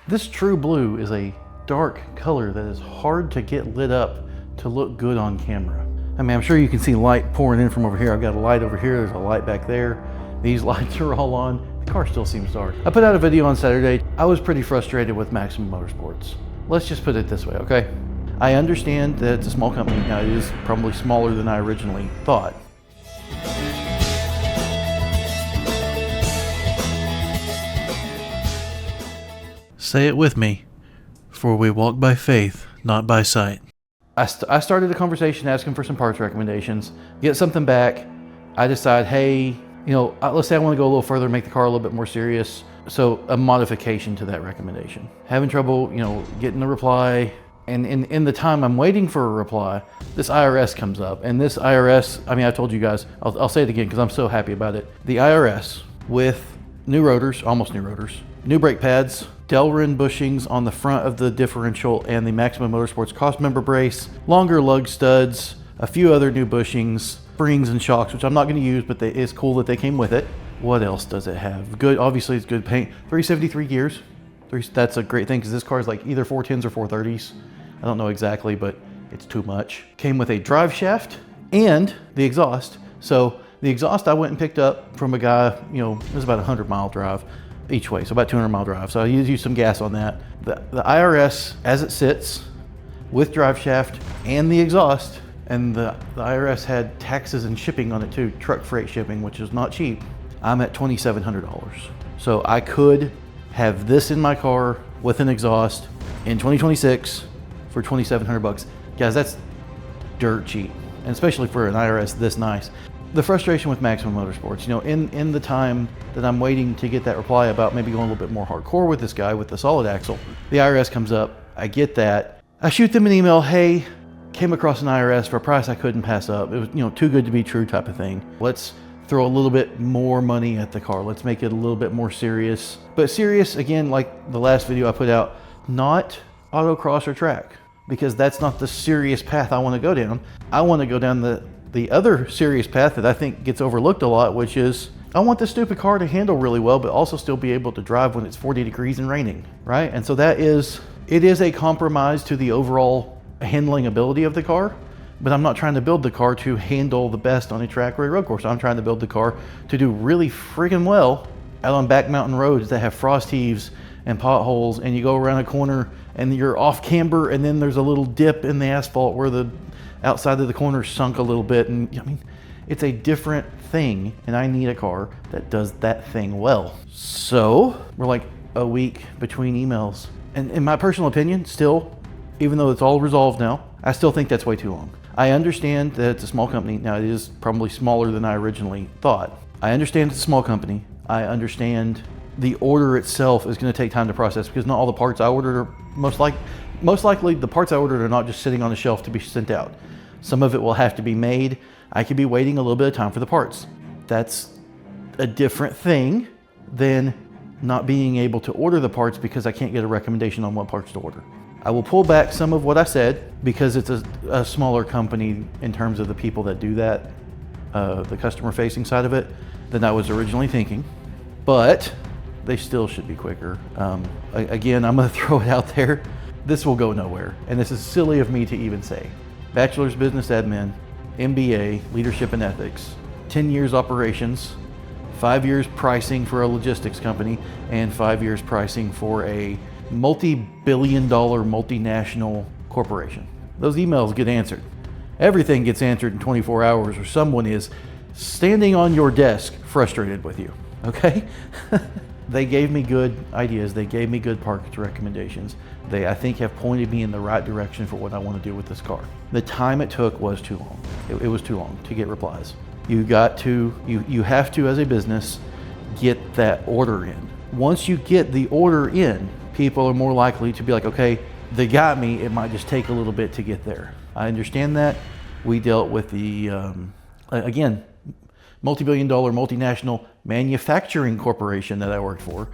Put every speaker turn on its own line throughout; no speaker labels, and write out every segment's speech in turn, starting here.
This true blue is a dark color that is hard to get lit up to look good on camera. I mean, I'm sure you can see light pouring in from over here. I've got a light over here, there's a light back there. These lights are all on. The car still seems dark. I put out a video on Saturday. I was pretty frustrated with Maximum Motorsports. Let's just put it this way, okay? I understand that it's a small company. Now, it is probably smaller than I originally thought. Say it with me, for we walk by faith, not by sight. I started a conversation asking for some parts recommendations, get something back. I decide, hey, let's say I want to go a little further, make the car a little bit more serious. So a modification to that recommendation. Having trouble, getting the reply. And in the time I'm waiting for a reply, this IRS comes up. And this IRS, I told you guys, I'll say it again because I'm so happy about it. The IRS with new rotors, almost new rotors, new brake pads, Delrin bushings on the front of the differential and the Maximum Motorsports cost member brace, longer lug studs, a few other new bushings, springs and shocks, which I'm not going to use, but it's cool that they came with it. What else does it have? Good, obviously it's good paint. 373 gears. That's a great thing because this car is like either 410s or 430s. I don't know exactly, but it's too much. Came with a drive shaft and the exhaust. So the exhaust I went and picked up from a guy, it was about a 100-mile drive each way, so about 200-mile drive. So I used some gas on that. The IRS, as it sits, with drive shaft and the exhaust, and the IRS had taxes and shipping on it too, truck freight shipping, which is not cheap. I'm at $2,700. So I could have this in my car with an exhaust in 2026 for $2,700. Guys, that's dirt cheap, and especially for an IRS this nice. The frustration with Maximum Motorsports, in the time that I'm waiting to get that reply about maybe going a little bit more hardcore with this guy with the solid axle, the IRS comes up, I get that. I shoot them an email, hey, came across an IRS for a price I couldn't pass up. It was, too good to be true type of thing. Let's throw a little bit more money at the car. Let's make it a little bit more serious. But serious, again, like the last video I put out, not autocross or track, because that's not the serious path I want to go down. I want to go down the other serious path that I think gets overlooked a lot, which is I want this stupid car to handle really well, but also still be able to drive when it's 40 degrees and raining, right? And so it is a compromise to the overall handling ability of the car, but I'm not trying to build the car to handle the best on a track or a road course. I'm trying to build the car to do really freaking well out on back mountain roads that have frost heaves and potholes, and you go around a corner and you're off camber, and then there's a little dip in the asphalt where the outside of the corner sunk a little bit. And it's a different thing, and I need a car that does that thing well. So we're like a week between emails, and in my personal opinion, still, even though it's all resolved now, I still think that's way too long. I understand that it's a small company. Now, it is probably smaller than I originally thought. I understand it's a small company. I understand the order itself is going to take time to process, because not all the parts I ordered are most likely the parts I ordered are not just sitting on the shelf to be sent out. Some of it will have to be made. I could be waiting a little bit of time for the parts. That's a different thing than not being able to order the parts because I can't get a recommendation on what parts to order. I will pull back some of what I said because it's a smaller company in terms of the people that do that, the customer facing side of it, than I was originally thinking. But they still should be quicker. Again, I'm gonna throw it out there. This will go nowhere, and this is silly of me to even say. Bachelor's Business Admin, MBA, Leadership and Ethics, 10 years operations, 5 years pricing for a logistics company, and 5 years pricing for a multi-billion-dollar multinational corporation. Those emails get answered. Everything gets answered in 24 hours, or someone is standing on your desk frustrated with you, okay? They gave me good ideas. They gave me good parts recommendations. They, I think, have pointed me in the right direction for what I want to do with this car. The time it took was too long. It was too long to get replies. You have to, as a business, get that order in. Once you get the order in, people are more likely to be like, okay, they got me. It might just take a little bit to get there. I understand that. We dealt with the, again, multi-billion-dollar multinational manufacturing corporation that I worked for.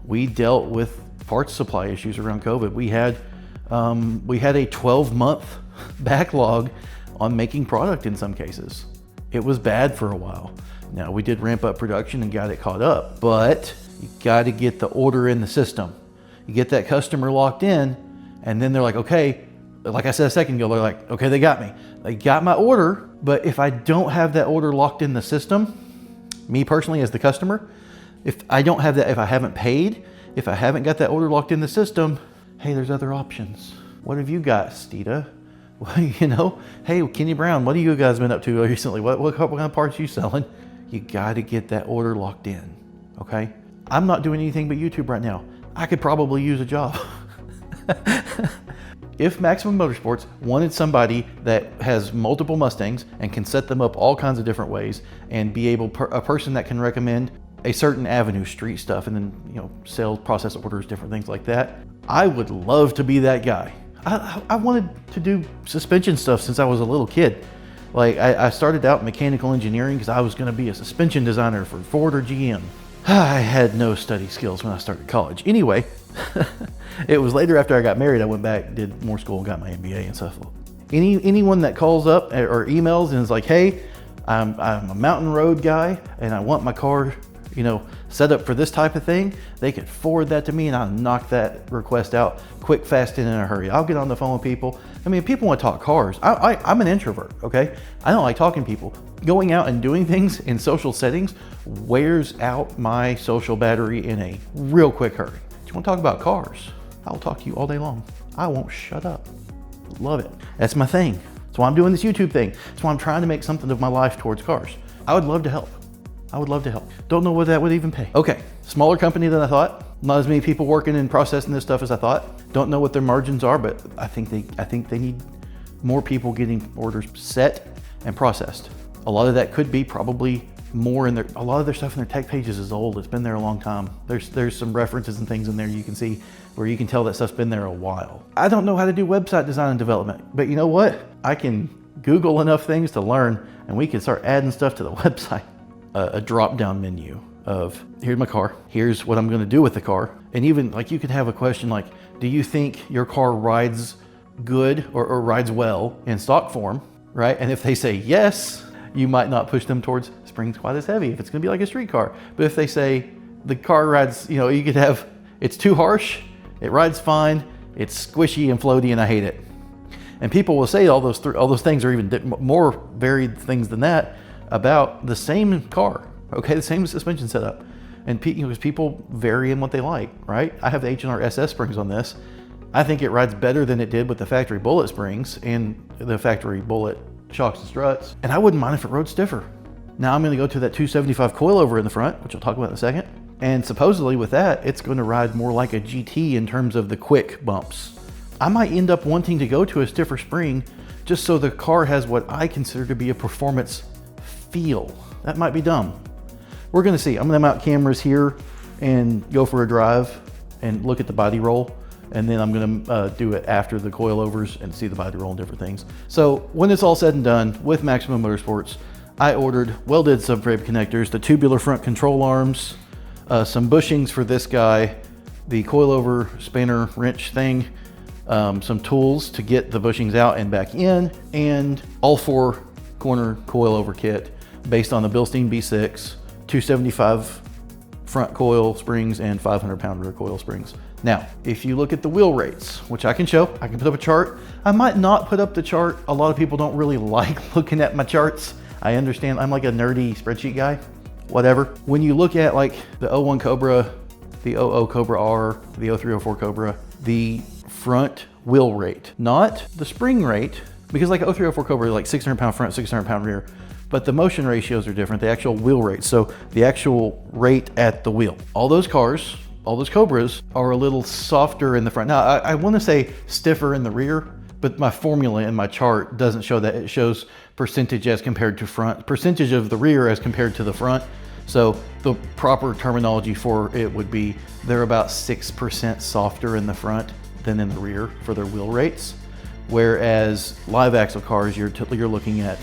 We dealt with parts supply issues around COVID. We had a 12-month backlog on making product in some cases. It was bad for a while. Now, we did ramp up production and got it caught up, but you got to get the order in the system. You get that customer locked in, and then they're like, okay, like I said a second ago, they're like, okay, they got me. They got my order, but if I don't have that order locked in the system, me personally as the customer, if I don't have that, if I haven't paid, if I haven't got that order locked in the system, hey, there's other options. What have you got, Steeda? Well, you know, hey, Kenny Brown, what have you guys been up to recently? What kind of parts are you selling? You got to get that order locked in, okay? I'm not doing anything but YouTube right now. I could probably use a job. If Maximum Motorsports wanted somebody that has multiple Mustangs and can set them up all kinds of different ways and be able, a person that can recommend a certain avenue, street stuff, and then, you know, sales, process orders, different things like that, I would love to be that guy. I wanted to do suspension stuff since I was a little kid. Like I started out in mechanical engineering because I was going to be a suspension designer for Ford or GM. I had no study skills when I started college. Anyway, it was later after I got married, I went back, did more school, got my MBA and stuff. Anyone that calls up or emails and is like, hey, I'm a mountain road guy and I want my car, you know, set up for this type of thing, they could forward that to me and I'll knock that request out quick, fast, and in a hurry. I'll get on the phone with people. I mean, people want to talk cars. I'm an introvert, okay? I don't like talking to people. Going out and doing things in social settings wears out my social battery in a real quick hurry. Do you want to talk about cars? I'll talk to you all day long. I won't shut up. Love it. That's my thing. That's why I'm doing this YouTube thing. That's why I'm trying to make something of my life towards cars. I would love to help. I would love to help. Don't know what that would even pay. Okay, smaller company than I thought. Not as many people working and processing this stuff as I thought. Don't know what their margins are, but I think they need more people getting orders set and processed. A lot of that could be probably more in a lot of their stuff in their tech pages is old. It's been there a long time. There's some references and things in there you can see where you can tell that stuff's been there a while. I don't know how to do website design and development, but you know what? I can Google enough things to learn and we can start adding stuff to the website. A drop-down menu of here's my car, here's what I'm going to do with the car. And even like you could have a question like, do you think your car rides good or rides well in stock form, right? And if they say yes, you might not push them towards springs quite as heavy if it's going to be like a street car. But if they say the car rides, you know, you could have, it's too harsh, it rides fine, it's squishy and floaty and I hate it. And people will say all those things or even more varied things than that about the same car, okay, the same suspension setup. And because people vary in what they like, right? I have the H&R SS springs on this. I think it rides better than it did with the factory bullet springs and the factory bullet shocks and struts. And I wouldn't mind if it rode stiffer. Now I'm gonna go to that 275 coilover in the front, which I'll talk about in a second. And supposedly with that, it's gonna ride more like a GT in terms of the quick bumps. I might end up wanting to go to a stiffer spring just so the car has what I consider to be a performance feel. That might be dumb. We're gonna see. I'm gonna mount cameras here and go for a drive and look at the body roll. And then I'm gonna do it after the coilovers and see the body roll and different things. So when it's all said and done with Maximum Motorsports, I ordered welded subframe connectors, the tubular front control arms, some bushings for this guy, the coilover spanner wrench thing, some tools to get the bushings out and back in, and all 4 corner coilover kit based on the Bilstein B6, 275 front coil springs and 500-pound rear coil springs. Now, if you look at the wheel rates, which I can show, I can put up a chart. I might not put up the chart. A lot of people don't really like looking at my charts. I understand, I'm like a nerdy spreadsheet guy, whatever. When you look at like the 01 Cobra, the 00 Cobra R, the 0304 Cobra, the front wheel rate, not the spring rate, because like 0304 Cobra, like 600-pound front, 600-pound rear, but the motion ratios are different, the actual wheel rate. So the actual rate at the wheel. All those cars, all those Cobras are a little softer in the front. Now, I want to say stiffer in the rear, but my formula in my chart doesn't show that. It shows percentage as compared to front, percentage of the rear as compared to the front. So the proper terminology for it would be they're about 6% softer in the front than in the rear for their wheel rates. Whereas live axle cars, you're looking at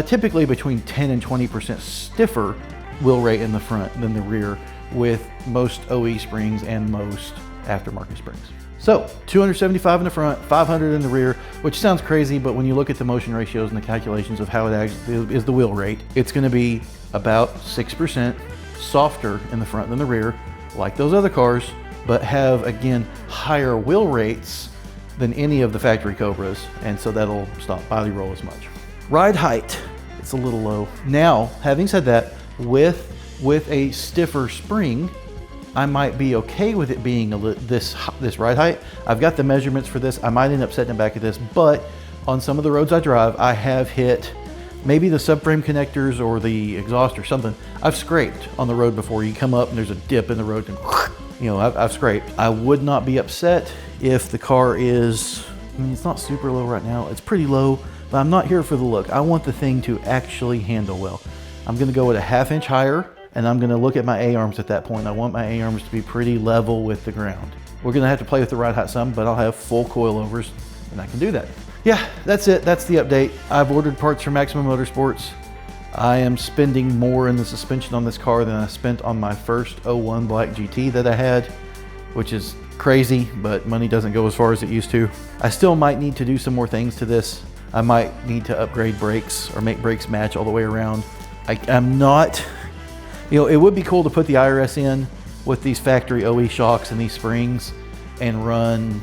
typically between 10 and 20% stiffer wheel rate in the front than the rear, with most OE springs and most aftermarket springs. So 275 in the front, 500 in the rear, which sounds crazy, but when you look at the motion ratios and the calculations of how it actually is the wheel rate, it's gonna be about 6% softer in the front than the rear, like those other cars, but have, again, higher wheel rates than any of the factory Cobras, and so that'll stop body roll as much. Ride height, it's a little low. Now, having said that, with a stiffer spring, I might be okay with it being this ride height. I've got the measurements for this. I might end up setting it back at this, but on some of the roads I drive, I have hit maybe the subframe connectors or the exhaust or something. I've scraped on the road before. You come up and there's a dip in the road and you know, I've scraped. I would not be upset if the car is, I mean, it's not super low right now. It's pretty low, but I'm not here for the look. I want the thing to actually handle well. I'm gonna go with a 1/2 inch higher, and I'm gonna look at my A-arms at that point. I want my A-arms to be pretty level with the ground. We're gonna have to play with the ride height some, but I'll have full coilovers, and I can do that. Yeah, that's it. That's the update. I've ordered parts from Maximum Motorsports. I am spending more in the suspension on this car than I spent on my first 01 Black GT that I had, which is crazy, but money doesn't go as far as it used to. I still might need to do some more things to this. I might need to upgrade brakes or make brakes match all the way around. I'm not, you know, it would be cool to put the IRS in with these factory OE shocks and these springs and run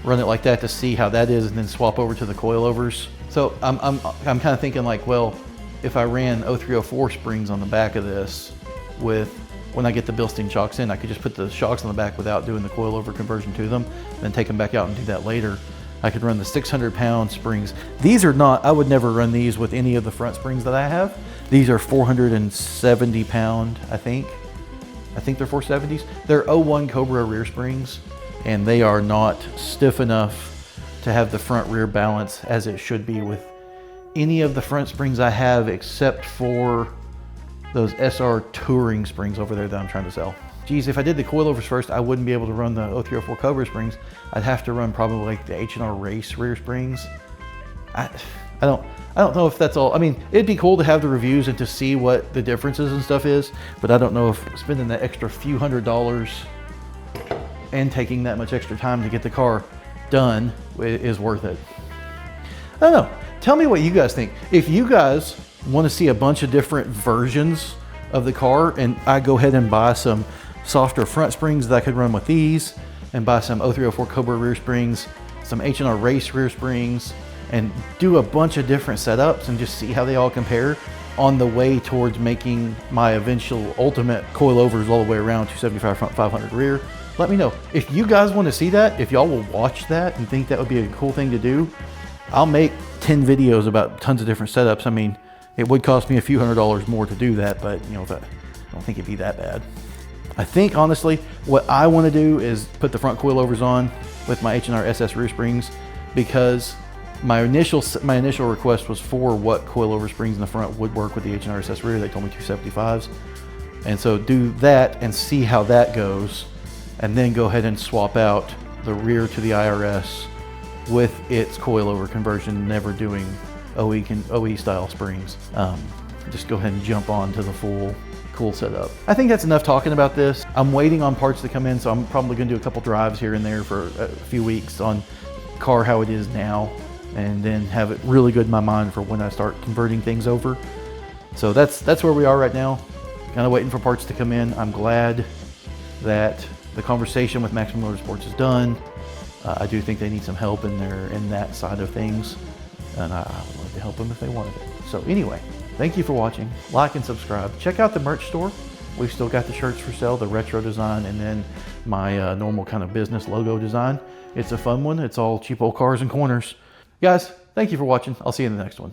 it like that to see how that is, and then swap over to the coilovers. So I'm kind of thinking like, well, if I ran 0304 springs on the back of this when I get the Bilstein shocks in, I could just put the shocks on the back without doing the coilover conversion to them, then take them back out and do that later. I could run the 600-pound springs. These are not, I would never run these with any of the front springs that I have. These are 470-pound, I think. I think they're 470s. They're 01 Cobra rear springs, and they are not stiff enough to have the front rear balance as it should be with any of the front springs I have, except for those SR touring springs over there that I'm trying to sell. Geez, if I did the coilovers first, I wouldn't be able to run the 0304 Cobra springs. I'd have to run probably like the H&R Race rear springs. I don't know if that's all. I mean, it'd be cool to have the reviews and to see what the differences and stuff is, but I don't know if spending that extra few $100s and taking that much extra time to get the car done is worth it. I don't know. Tell me what you guys think. If you guys want to see a bunch of different versions of the car, and I go ahead and buy some softer front springs that I could run with these, and buy some 0304 Cobra rear springs, some H&R Race rear springs, and do a bunch of different setups and just see how they all compare on the way towards making my eventual ultimate coilovers all the way around, 275 front, 500 rear. Let me know. If you guys want to see that, if y'all will watch that and think that would be a cool thing to do, I'll make 10 videos about tons of different setups. I mean, it would cost me a few $100s more to do that, but you know, I don't think it'd be that bad. I think honestly, what I want to do is put the front coilovers on with my H&R SS rear springs, because my initial request was for what coilover springs in the front would work with the H&R SS rear. They told me 275s, and so do that and see how that goes, and then go ahead and swap out the rear to the IRS with its coilover conversion, never doing OE style springs. Just go ahead and jump on to the full cool setup. I think that's enough talking about this. I'm waiting on parts to come in, so I'm probably gonna do a couple drives here and there for a few weeks on car how it is now, and then have it really good in my mind for when I start converting things over. So that's where we are right now. Kind of waiting for parts to come in. I'm glad that the conversation with Maximum Motorsports is done. I do think they need some help in that side of things, and I would love to help them if they wanted it. So anyway, thank you for watching. Like and subscribe. Check out the merch store. We've still got the shirts for sale, the retro design, and then my normal kind of business logo design. It's a fun one. It's all cheap old cars and corners. Guys, thank you for watching. I'll see you in the next one.